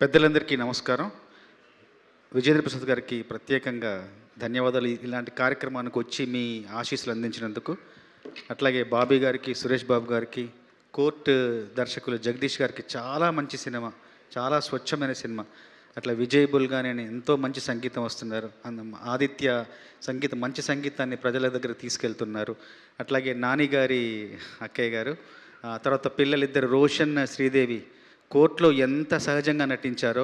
పెద్దలందరికీ నమస్కారం. విజేంద్ర ప్రసాద్ గారికి ప్రత్యేకంగా ధన్యవాదాలు. ఇలాంటి కార్యక్రమానికి వచ్చి మీ ఆశీస్సులు అందించినందుకు. అట్లాగే బాబీ గారికి, సురేష్ బాబు గారికి, కోర్టు దర్శకులు జగదీష్ గారికి చాలా మంచి సినిమా, చాలా స్వచ్ఛమైన సినిమా. అట్లా విజయ్ బుల్గానే ఎంతో మంచి సంగీతం వస్తున్నారు. ఆదిత్య సంగీతం, మంచి సంగీతాన్ని ప్రజల దగ్గర తీసుకెళ్తున్నారు. అట్లాగే నాని గారి అక్కయ్య గారు, తర్వాత పిల్లలిద్దరు రోషన్, శ్రీదేవి కోర్టులో ఎంత సహజంగా నటించారో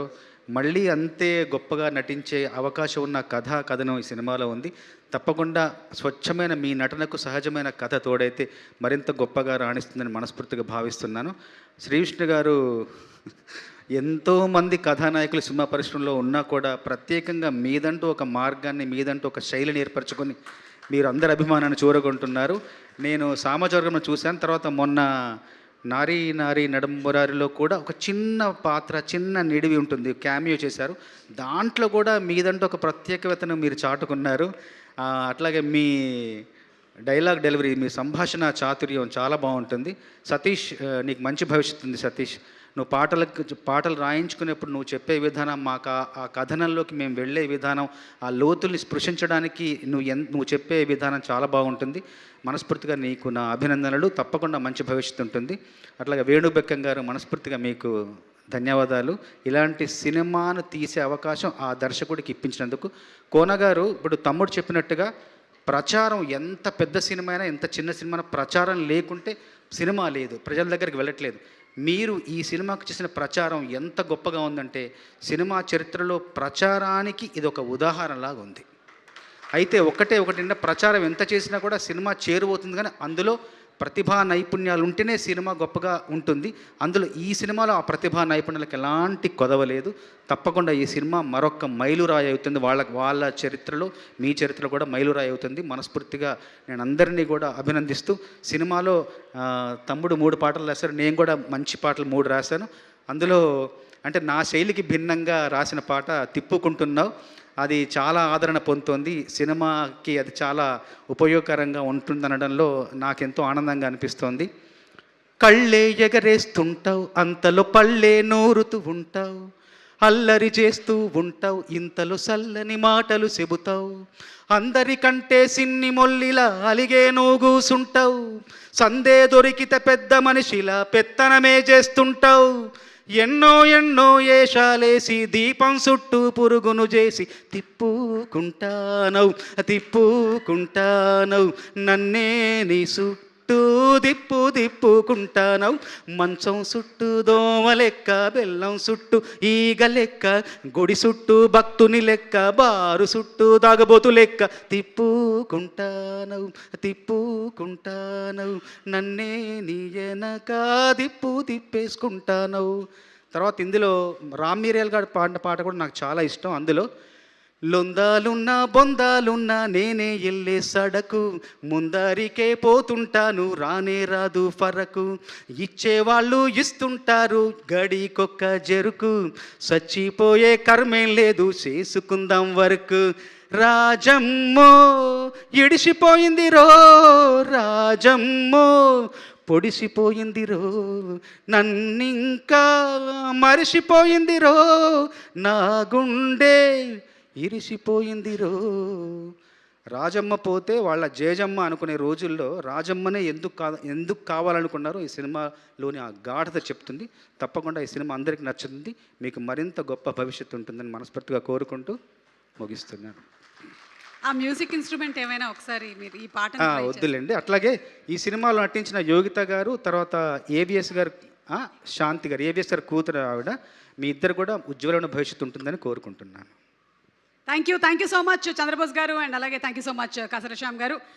మళ్ళీ అంతే గొప్పగా నటించే అవకాశం ఉన్న కథనం ఈ సినిమాలో ఉంది. తప్పకుండా స్వచ్ఛమైన మీ నటనకు సహజమైన కథ తోడైతే మరింత గొప్పగా రాణిస్తుందని మనస్ఫూర్తిగా భావిస్తున్నాను. శ్రీవిష్ణు గారు ఎంతోమంది కథానాయకులు సినిమా పరిశ్రమలో ఉన్నా కూడా ప్రత్యేకంగా మీదంటూ ఒక మార్గాన్ని, మీదంటూ ఒక శైలిని ఏర్పరచుకొని మీరు అందరి అభిమానాన్ని చూరగొంటున్నారు. నేను సామాజిక చూశాను. తర్వాత మొన్న నారీ నారీ నడుంబరారిలో కూడా ఒక చిన్న పాత్ర, చిన్న నిడివి ఉంటుంది, క్యామియో చేశారు. దాంట్లో కూడా మీదంటూ ఒక ప్రత్యేకతను మీరు చాటుకున్నారు. అట్లాగే మీ డైలాగ్ డెలివరీ, మీ సంభాషణ చాతుర్యం చాలా బాగుంటుంది. సతీష్, నీకు మంచి భవిష్యత్తు ఉంది సతీష్. నువ్వు పాటలు రాయించుకునేప్పుడు నువ్వు చెప్పే విధానం, మాకు ఆ కథనంలోకి మేము వెళ్ళే విధానం, ఆ లోతుల్ని స్పృశించడానికి నువ్వు చెప్పే విధానం చాలా బాగుంటుంది. మనస్ఫూర్తిగా నీకు నా అభినందనలు. తప్పకుండా మంచి భవిష్యత్తు ఉంటుంది. అట్లాగే వేణుబెక్కం గారు, మనస్ఫూర్తిగా మీకు ధన్యవాదాలు. ఇలాంటి సినిమాను తీసే అవకాశం ఆ దర్శకుడికి ఇప్పించినందుకు. కోన గారు, ఇప్పుడు తమ్ముడు చెప్పినట్టుగా ప్రచారం, ఎంత పెద్ద సినిమా అయినా, ఎంత చిన్న సినిమా, ప్రచారం లేకుంటే సినిమా లేదు, ప్రజల దగ్గరికి వెళ్ళట్లేదు. మీరు ఈ సినిమాకు చేసిన ప్రచారం ఎంత గొప్పగా ఉందంటే సినిమా చరిత్రలో ప్రచారానికి ఇది ఒక ఉదాహరణలాగా ఉంది. అయితే ఒకటి ప్రచారం ఎంత చేసినా కూడా సినిమా చేరువవుతుంది, కానీ అందులో ప్రతిభా నైపుణ్యాలు ఉంటేనే సినిమా గొప్పగా ఉంటుంది. అందులో ఈ సినిమాలో ఆ ప్రతిభా నైపుణ్యాలకు ఎలాంటి కొదవలేదు. తప్పకుండా ఈ సినిమా మరొక మైలురాయి అవుతుంది. వాళ్ళ చరిత్రలో, మీ చరిత్రలో కూడా మైలురాయి అవుతుంది. మనస్ఫూర్తిగా నేను అందరినీ కూడా అభినందిస్తూ, సినిమాలో తమ్ముడు 3 పాటలు రాశారు, నేను కూడా మంచి పాటలు 3 రాశాను. అందులో అంటే నా శైలికి భిన్నంగా రాసిన పాట తిప్పుకుంటున్నావు, అది చాలా ఆదరణ పొందుతోంది. సినిమాకి అది చాలా ఉపయోగకరంగా ఉంటుందనడంలో నాకెంతో ఆనందంగా అనిపిస్తోంది. కళ్ళే ఎగరేస్తుంటావు, అంతలో పళ్ళే నూరుతూ ఉంటావు, అల్లరి చేస్తూ ఉంటావు, ఇంతలో సల్లని మాటలు చెబుతావు, అందరికంటే సిన్ని మొల్లిలా అలిగే నూగూసుంటావు, సందే దొరికితే పెద్ద మనిషిలా పెత్తనమే చేస్తుంటావు, ఎన్నో ఏషాలేసి దీపం చుట్టూ పురుగును చేసి తిప్పుకుంటానవు నన్నే నీ చుట్టూ తిప్పుకుంటానవు, మంచం చుట్టూ దోమ లెక్క, బెల్లం చుట్టూ ఈగ లెక్క, గుడి చుట్టూ భక్తుని లెక్క, బారు చుట్టూ దాగబోతు లెక్క తిప్పుకుంటానవు నన్నే నీ వెనక తిప్పేసుకుంటానవు. తర్వాత ఇందులో రామ్ మిరియాల్ గారు పాడిన పాట కూడా నాకు చాలా ఇష్టం. అందులో లొందాలున్నా బొందాలున్నా నేనే ఎల్లే సడకు, ముందరికే పోతుంటాను రానే రాదు ఫరకు, ఇచ్చేవాళ్ళు ఇస్తుంటారు గడికొక్క జరుకు, చచ్చిపోయే కర్మేం లేదు చేసుకుందాం వర్క్, రాజమ్మో ఇడిసిపోయింది రో రాజమ్మో పొడిసిపోయిందిరో, నన్నింకా మరిసిపోయిందిరో, నా గుండె ఇరిసిపోయిందిరో. రాజమ్మ పోతే వాళ్ళ జేజమ్మ అనుకునే రోజుల్లో రాజమ్మనే ఎందుకు కావాలనుకున్నారో ఈ సినిమాలోని ఆ గాఢత చెప్తుంది. తప్పకుండా ఈ సినిమా అందరికీ నచ్చుతుంది, మీకు మరింత గొప్ప భవిష్యత్తు ఉంటుందని మనస్ఫూర్తిగా కోరుకుంటూ ముగిస్తున్నాను. ఆ మ్యూజిక్ ఇన్స్ట్రుమెంట్ ఏమైనా ఒకసారి మీరు ఈ పాట వద్దులేండి. అట్లాగే ఈ సినిమాలో నటించిన యోగిత గారు, తర్వాత ఏవిఎస్ గారు, శాంతి గారు, ఏవిఎస్ గారు కూతురు ఆవిడ, మీ ఇద్దరు కూడా ఉజ్వలమైన భవిష్యత్తు ఉంటుందని కోరుకుంటున్నాను. Thank you so much Chandrabose గారు, అండ్ అలాగే thank you so much Kasara Shyam గారు.